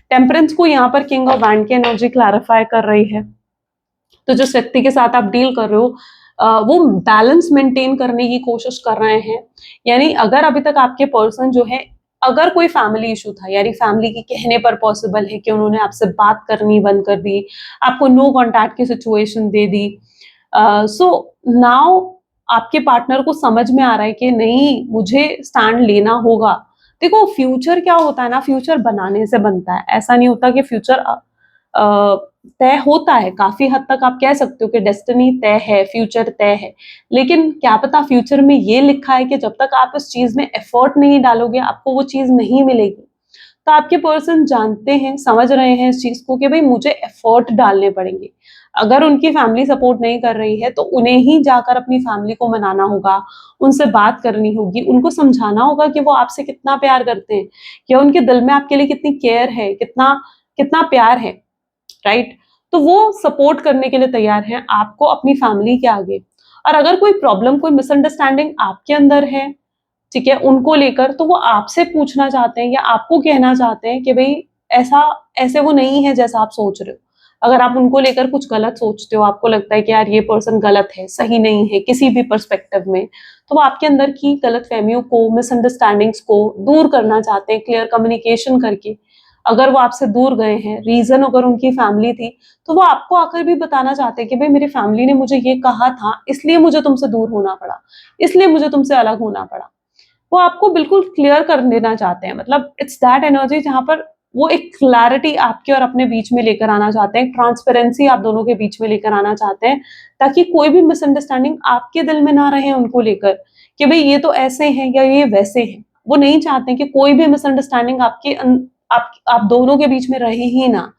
टेम्परेंस को यहाँ पर किंग ऑफ वैंड की एनर्जी क्लैरिफाई कर रही है। तो जिस व्यक्ति के साथ आप डील कर रहे हो, वो बैलेंस मेंटेन करने की कोशिश कर रहे हैं। यानी अगर अभी तक आपके पर्सन जो है, अगर कोई फैमिली इशू था, यानी फैमिली के कहने पर पॉसिबल है कि उन्होंने आपसे बात करनी बंद कर दी, आपको नो कांटेक्ट की सिचुएशन दे दी, सो नाउ आपके पार्टनर को समझ में आ रहा है कि नहीं, मुझे स्टैंड लेना होगा। देखो, फ्यूचर क्या होता है ना, फ्यूचर बनाने से बनता है। ऐसा नहीं होता कि फ्यूचर तय होता है, काफी हद तक आप कह सकते हो कि डेस्टिनी तय है, फ्यूचर तय है, लेकिन क्या पता फ्यूचर में ये लिखा है कि जब तक आप इस चीज में एफर्ट नहीं डालोगे आपको वो चीज नहीं मिलेगी। तो आपके पर्सन जानते हैं, समझ रहे हैं इस चीज को कि भाई मुझे एफर्ट डालने पड़ेंगे। अगर उनकी फैमिली सपोर्ट नहीं कर रही है तो उन्हें ही जाकर अपनी फैमिली को मनाना होगा, उनसे बात करनी होगी, उनको समझाना होगा कि वो आपसे कितना प्यार करते हैं, या उनके दिल में आपके लिए कितनी केयर है, कितना कितना प्यार है, राइट। तो वो सपोर्ट करने के लिए तैयार हैं आपको अपनी फैमिली के आगे। और अगर कोई प्रॉब्लम, कोई मिसअंडरस्टैंडिंग आपके अंदर है, ठीक है, उनको लेकर, तो वो आपसे पूछना चाहते हैं या आपको कहना चाहते हैं कि भाई ऐसा, ऐसे वो नहीं है जैसा आप सोच रहे हो। अगर आप उनको लेकर कुछ गलत सोचते हो, आपको लगता है कि यार ये पर्सन गलत है, सही नहीं है किसी भी पर्सपेक्टिव में, तो वो आपके अंदर की गलतफहमियों को, मिसअंडरस्टैंडिंग्स को दूर करना चाहते हैं क्लियर कम्युनिकेशन करके। अगर वो आपसे दूर गए हैं, रीजन अगर उनकी फैमिली थी, तो वो आपको आकर भी बताना चाहते हैं कि भाई मेरी फैमिली ने मुझे ये कहा था, इसलिए मुझे तुमसे दूर होना पड़ा, इसलिए मुझे तुमसे अलग होना पड़ा। वो आपको बिल्कुल क्लियर कर देना चाहते हैं, मतलब इट्स दैट एनर्जी जहां पर वो एक क्लैरिटी आपके और अपने बीच में लेकर आना चाहते हैं, ट्रांसपेरेंसी आप दोनों के बीच में लेकर आना चाहते हैं, ताकि कोई भी मिसअंडरस्टैंडिंग आपके दिल में ना रहे उनको लेकर कि भाई ये तो ऐसे हैं या ये वैसे हैं। वो नहीं चाहते कि कोई भी मिसअंडरस्टैंडिंग आप दोनों के बीच में रहे ही ना।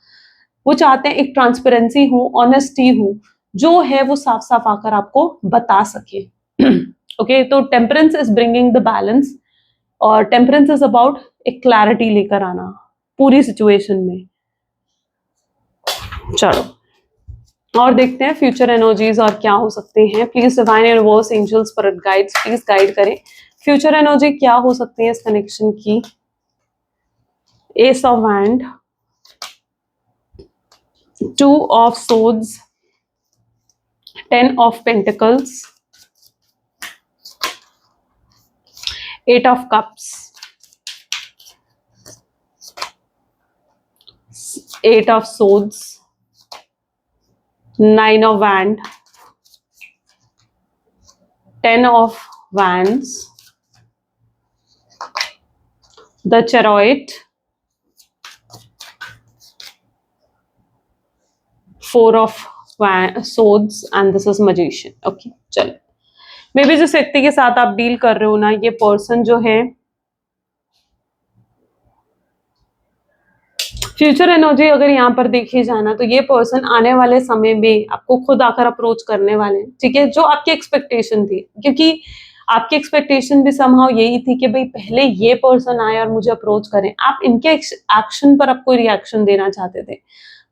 वो चाहते हैं एक ट्रांसपेरेंसी हो, ऑनेस्टी हो, जो है वो साफ साफ आकर आपको बता सके। ओके, तो temperance is bringing the balance, और टेम्परेंस इज अबाउट एक क्लैरिटी लेकर आना पूरी सिचुएशन में। चलो और देखते हैं फ्यूचर एनर्जीज और क्या हो सकते हैं। Please divine universe, angels, spirit guides please guide करें फ्यूचर एनर्जी क्या हो सकती है इस कनेक्शन की। Ace of wand, 2 of swords, 10 of pentacles, 8 of cups, 8 of swords, 9 of wand, 10 of wands, the chariot, 4 of swords, and this is magician. Okay, चलो मे बी जिस व्यक्ति के साथ आप डील कर रहे हो ना, ये पर्सन जो है, फ्यूचर एनर्जी अगर यहाँ पर देखी जाना तो ये पर्सन आने वाले समय में आपको खुद आकर अप्रोच करने वाले हैं, ठीक है, जो आपकी एक्सपेक्टेशन थी, क्योंकि आपकी एक्सपेक्टेशन भी समहाउ यही थी कि भाई पहले ये पर्सन आए और मुझे अप्रोच करें। आप इनके एक्शन पर आप कोई रिएक्शन देना चाहते थे,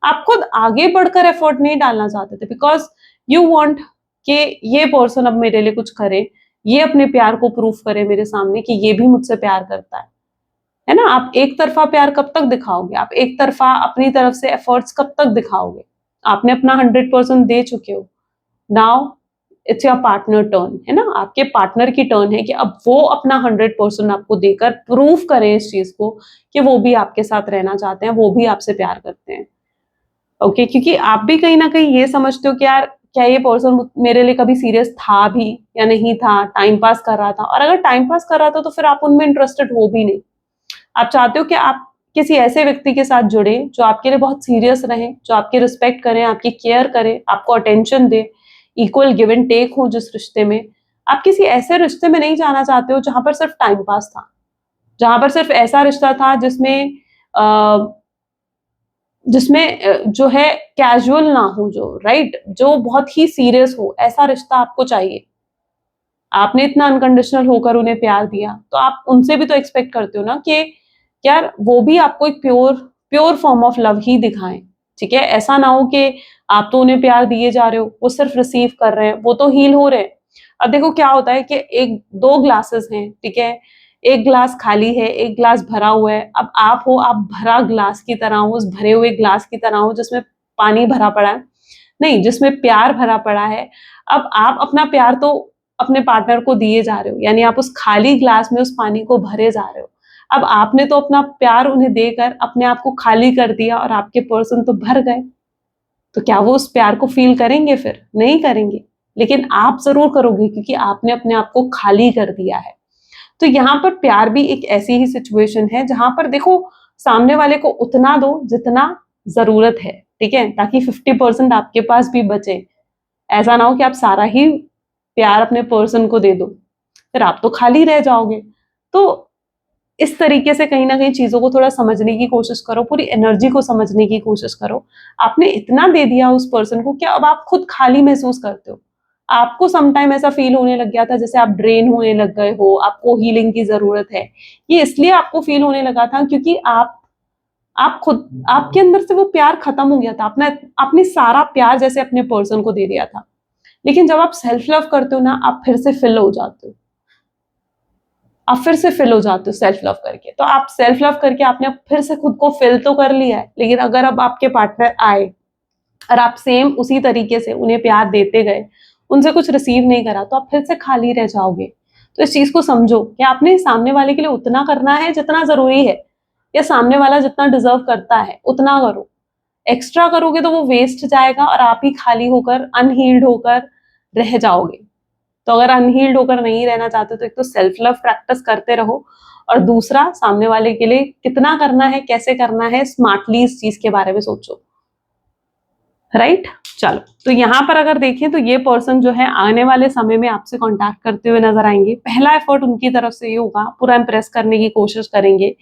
आप खुद आगे बढ़कर एफर्ट नहीं डालना चाहते थे, बिकॉज यू वांट कि ये पर्सन अब मेरे लिए कुछ करे, ये अपने प्यार को प्रूफ करे मेरे सामने कि ये भी मुझसे प्यार करता है ना। आप एक तरफा प्यार कब तक दिखाओगे, आप एक तरफा अपनी तरफ से एफर्ट्स कब तक दिखाओगे। आपने अपना 100% दे चुके हो, now it's your partner turn, है ना, आपके पार्टनर की टर्न है कि अब वो अपना 100% आपको देकर प्रूफ करें इस चीज को कि वो भी आपके साथ रहना चाहते हैं, वो भी आपसे प्यार करते हैं। ओके, क्योंकि आप भी कहीं ना कहीं ये समझते हो कि यार क्या ये पर्सन मेरे लिए कभी सीरियस था भी या नहीं था, टाइम पास कर रहा था, और अगर टाइम पास कर रहा था तो फिर आप उनमें इंटरेस्टेड हो भी नहीं। आप चाहते हो कि आप किसी ऐसे व्यक्ति के साथ जुड़े जो आपके लिए बहुत सीरियस रहे, जो आपकी रिस्पेक्ट करे, आपकी केयर करे, आपको अटेंशन दे, इक्वल गिव एंड टेक हो जिस रिश्ते में। आप किसी ऐसे रिश्ते में नहीं जाना चाहते हो जहां पर सिर्फ टाइम पास था, जहां पर सिर्फ ऐसा रिश्ता था जिसमें जो है कैजुअल ना हो, जो राइट, जो बहुत ही सीरियस हो, ऐसा रिश्ता आपको चाहिए। आपने इतना अनकंडीशनल होकर उन्हें प्यार दिया, तो आप उनसे भी तो एक्सपेक्ट करते हो ना कि यार वो भी आपको एक pure pure form of love ही दिखाएं, ठीक है। ऐसा ना हो कि आप तो उन्हें प्यार दिए जा रहे हो, वो सिर्फ रिसीव कर रहे हैं, वो तो हील हो रहे हैं। अब देखो क्या होता है कि एक दो ग्लासेस हैं, ठीक है, एक ग्लास खाली है, एक ग्लास भरा हुआ है। अब आप भरा ग्लास की तरह हो, उस भरे हुए ग्लास की तरह हो जिसमें पानी भरा पड़ा है, नहीं, जिसमें प्यार भरा पड़ा है। अब आप अपना प्यार तो अपने पार्टनर को दिए जा रहे हो, यानी आप उस खाली ग्लास में उस पानी को भरे जा रहे हो। अब आपने तो अपना प्यार उन्हें देकर अपने आप को खाली कर दिया और आपके पर्सन तो भर गए, तो क्या वो उस प्यार को फील करेंगे? फिर नहीं करेंगे, लेकिन आप जरूर करोगे क्योंकि आपने अपने आप को खाली कर दिया है। तो यहाँ पर प्यार भी एक ऐसी ही सिचुएशन है जहां पर देखो सामने वाले को उतना दो जितना जरूरत है, ठीक है, ताकि 50% आपके पास भी बचे। ऐसा ना हो कि आप सारा ही प्यार अपने पर्सन को दे दो, फिर आप तो खाली रह जाओगे। तो इस तरीके से कहीं ना कहीं चीजों को थोड़ा समझने की कोशिश करो, पूरी एनर्जी को समझने की कोशिश करो। आपने इतना दे दिया उस पर्सन को कि अब आप खुद खाली महसूस करते हो। आपको समटाइम ऐसा फील होने लग गया था जैसे आप ड्रेन होने लग गए हो, आपको हीलिंग की जरूरत है। ये इसलिए आपको फील होने लगा था क्योंकि आप खुद, आपके अंदर से वो प्यार खत्म हो गया था। आपने सारा प्यार जैसे अपने पर्सन को दे दिया था। लेकिन जब आप सेल्फ लव करते हो ना, आप फिर से फिल हो जाते हो। आप फिर से फिल हो जाते हो सेल्फ लव करके। तो आप सेल्फ लव करके आपने फिर से खुद को फिल तो कर लिया है, लेकिन अगर अब आपके पार्टनर आए और आप सेम उसी तरीके से उन्हें प्यार देते गए, उनसे कुछ रिसीव नहीं करा, तो आप फिर से खाली रह जाओगे। तो इस चीज को समझो कि आपने सामने वाले के लिए उतना करना है जितना जरूरी है, या सामने वाला जितना डिजर्व करता है उतना करो। एक्स्ट्रा करोगे तो वो वेस्ट जाएगा और आप ही खाली होकर, अनहील्ड होकर रह जाओगे। तो अगर अनहील्ड होकर नहीं रहना चाहते तो एक तो सेल्फ लव प्रैक्टिस करते रहो, और दूसरा सामने वाले के लिए कितना करना है, कैसे करना है, स्मार्टली इस चीज के बारे में सोचो। राइट, चलो। तो यहाँ पर अगर देखें तो ये पर्सन जो है आने वाले समय में आपसे कांटेक्ट करते हुए नजर आएंगे। पहला एफर्ट उनकी तरफ से ये होगा, पूरा इंप्रेस करने की कोशिश करेंगे।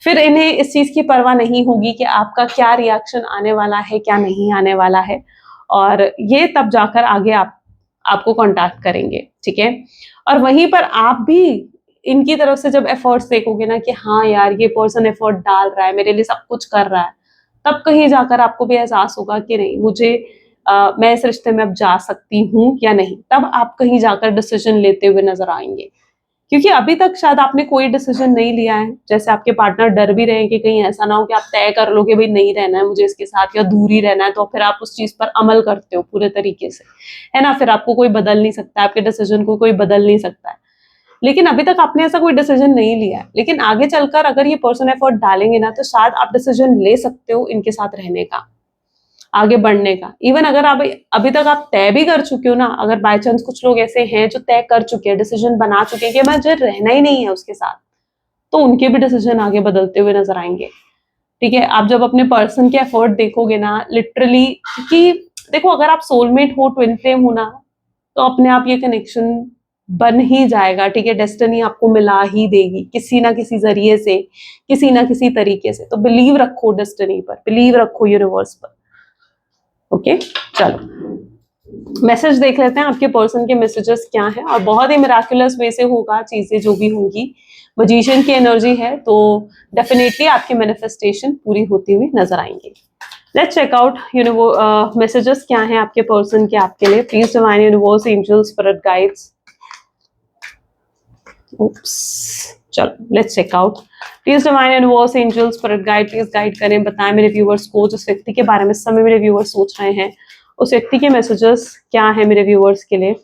फिर इन्हें इस चीज की परवाह नहीं होगी कि आपका क्या रिएक्शन आने वाला है, क्या नहीं आने वाला है, और ये तब जाकर आगे आपको कांटेक्ट करेंगे, ठीक है। और वहीं पर आप भी इनकी तरफ से जब एफर्ट्स देखोगे ना कि हाँ यार ये पर्सन एफर्ट डाल रहा है, मेरे लिए सब कुछ कर रहा है, तब कहीं जाकर आपको भी एहसास होगा कि नहीं, मैं इस रिश्ते में अब जा सकती हूँ या नहीं। तब आप कहीं जाकर डिसीजन लेते हुए नजर आएंगे, क्योंकि अभी तक शायद आपने कोई डिसीजन नहीं लिया है। जैसे आपके पार्टनर डर भी रहे हैं कि कहीं ऐसा ना हो कि आप तय कर लो कि भाई नहीं रहना है मुझे इसके साथ, या दूर ही रहना है, तो फिर आप उस चीज पर अमल करते हो पूरे तरीके से, है ना। फिर आपको कोई बदल नहीं सकता, आपके डिसीजन को कोई बदल नहीं सकता है। लेकिन अभी तक आपने ऐसा कोई डिसीजन नहीं लिया है। लेकिन आगे चलकर अगर ये पर्सन एफर्ट डालेंगे ना, तो शायद आप डिसीजन ले सकते हो इनके साथ रहने का, आगे बढ़ने का। इवन अगर आप अभी तक आप तय भी कर चुके हो ना, अगर बाय चांस कुछ लोग ऐसे हैं जो तय कर चुके हैं, डिसीजन बना चुके हैं कि मुझे रहना ही नहीं है उसके साथ, तो उनके भी डिसीजन आगे बदलते हुए नजर आएंगे, ठीक है। आप जब अपने पर्सन के एफर्ट देखोगे ना, लिटरली, कि देखो अगर आप सोलमेट हो, ट्विन फ्लेम हो ना, तो अपने आप ये कनेक्शन बन ही जाएगा, ठीक है। डेस्टिनी आपको मिला ही देगी किसी ना किसी जरिए से, किसी ना किसी तरीके से। तो बिलीव रखो डेस्टिनी पर, बिलीव रखो यूनिवर्स पर, ओके। चलो मैसेज देख लेते हैं आपके पर्सन के मैसेजेस क्या हैं, और बहुत ही मिराकुलस वे से होगा चीजें जो भी होंगी। मजीशियन की एनर्जी है, तो डेफिनेटली आपकी मैनिफेस्टेशन पूरी होती हुई नजर आएंगी। लेट्स चेक आउट मैसेजेस क्या हैं आपके पर्सन के आपके लिए। Please divine universe, angels, spirit guides. चलो let's check out. Please divine universe, angels, spirit guide, please guide करें, बताएं मेरे व्यूअर्स को, जिस व्यक्ति के बारे में इस समय मेरे व्यूअर्स सोच रहे हैं, उस व्यक्ति के मैसेजेस क्या है मेरे व्यूअर्स के लिए।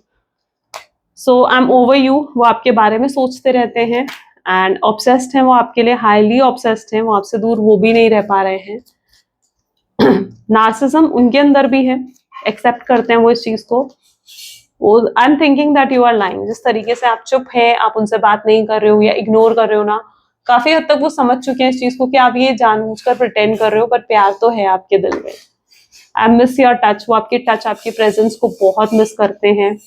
सो आई एम ओवर यू, वो आपके बारे में सोचते रहते हैं, एंड ऑब्सेस्ड हैं वो आपके लिए, हाईली ऑब्सेस्ड हैं, वो आपसे दूर वो भी नहीं रह पा रहे हैं। नार्सिज्म उनके अंदर भी है, एक्सेप्ट करते हैं वो इस चीज को। I am thinking that you are lying, जिस तरीके से आप चुप है, आप उनसे बात नहीं कर रहे हो या इग्नोर कर रहे हो ना, काफी हद तक वो समझ चुके हैं इस चीज को कि आप ये जानबूझकर प्रिटेंड कर रहे हो, पर प्यार तो है आपके दिल में। आई मिस योर टच, वो आपकी टच, आपकी प्रेजेंस को बहुत मिस करते हैं।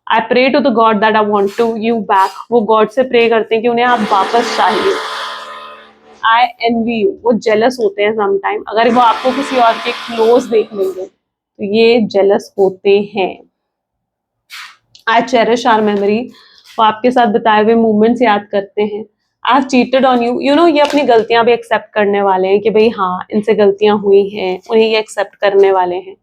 I pray to the God that I want to you back, वो गॉड से प्रे करते हैं कि उन्हें आप वापस चाहिए। आई एनवी यू, वो जेलस होते हैं समटाइम, अगर वो आपको किसी और के क्लोज देख लेंगे तो ये जेलस होते हैं। आई चेरिश आवर मेमोरी, वो आपके साथ बिताए हुए मोमेंट्स याद करते हैं। I have cheated on you, you know, ये अपनी गलतियां भी एक्सेप्ट करने वाले हैं कि भाई हाँ इनसे गलतियां हुई हैं, उन्हें ये एक्सेप्ट करने वाले हैं।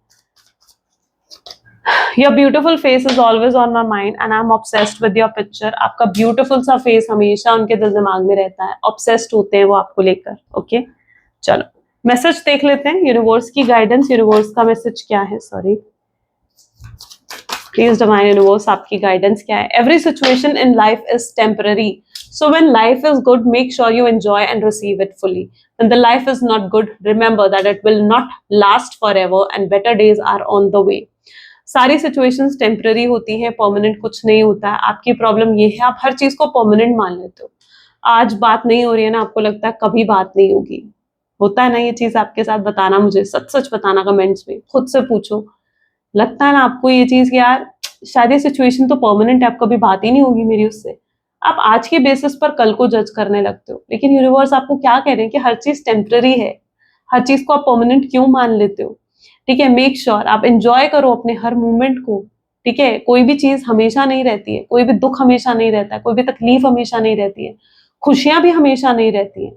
Your beautiful face is always on my mind and I'm obsessed with your picture. आपका beautiful सा face हमेशा उनके दिल दिमाग में रहता है, obsessed होते हैं वो आपको लेकर, ओके। चलो मैसेज देख लेते हैं, यूनिवर्स की गाइडेंस, यूनिवर्स का मैसेज क्या है, सॉरी। प्लीज डिवाइन यूनिवर्स, आपकी गाइडेंस क्या है। Every situation in life is temporary, so when life is good, make sure you enjoy and receive it fully. When the life is not good, remember that it will not last forever and better days are on the way. सारी सिचुएशंस टेम्पररी होती हैं, परमानेंट कुछ नहीं होता है। आपकी प्रॉब्लम ये है, आप हर चीज को परमानेंट मान लेते हो। आज बात नहीं हो रही है ना, आपको लगता है कभी बात नहीं होगी, होता है ना ये चीज आपके साथ? बताना मुझे, सच सच बताना कमेंट्स में, खुद से पूछो। लगता है ना आपको ये चीज कि यार शायद ये सिचुएशन तो परमानेंट है, अब कभी बात ही नहीं होगी मेरी उससे। आप आज के बेसिस पर कल को जज करने लगते हो, लेकिन यूनिवर्स आपको क्या कह रहे हैं कि हर चीज टेम्पररी है। हर चीज को आप परमानेंट क्यों मान लेते हो? ठीक है, मेक श्योर आप एंजॉय करो अपने हर मोमेंट को। ठीक है, कोई भी चीज हमेशा नहीं रहती है, कोई भी दुख हमेशा नहीं रहता है, कोई भी तकलीफ हमेशा नहीं रहती है, खुशियां भी हमेशा नहीं रहती है।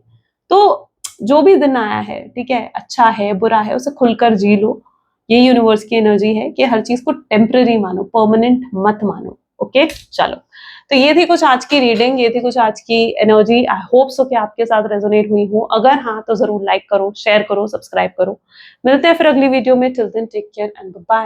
तो जो भी दिन आया है, ठीक है, अच्छा है बुरा है, उसे खुलकर जी लो। ये यूनिवर्स की एनर्जी है कि हर चीज को टेम्पररी मानो, परमानेंट मत मानो। ओके, चलो। तो ये थी कुछ आज की रीडिंग, ये थी कुछ आज की एनर्जी। आई होप सो कि आपके साथ रेजोनेट हुई हो। अगर हाँ तो जरूर लाइक करो, शेयर करो, सब्सक्राइब करो। मिलते हैं फिर अगली वीडियो में। Till then take care and bye.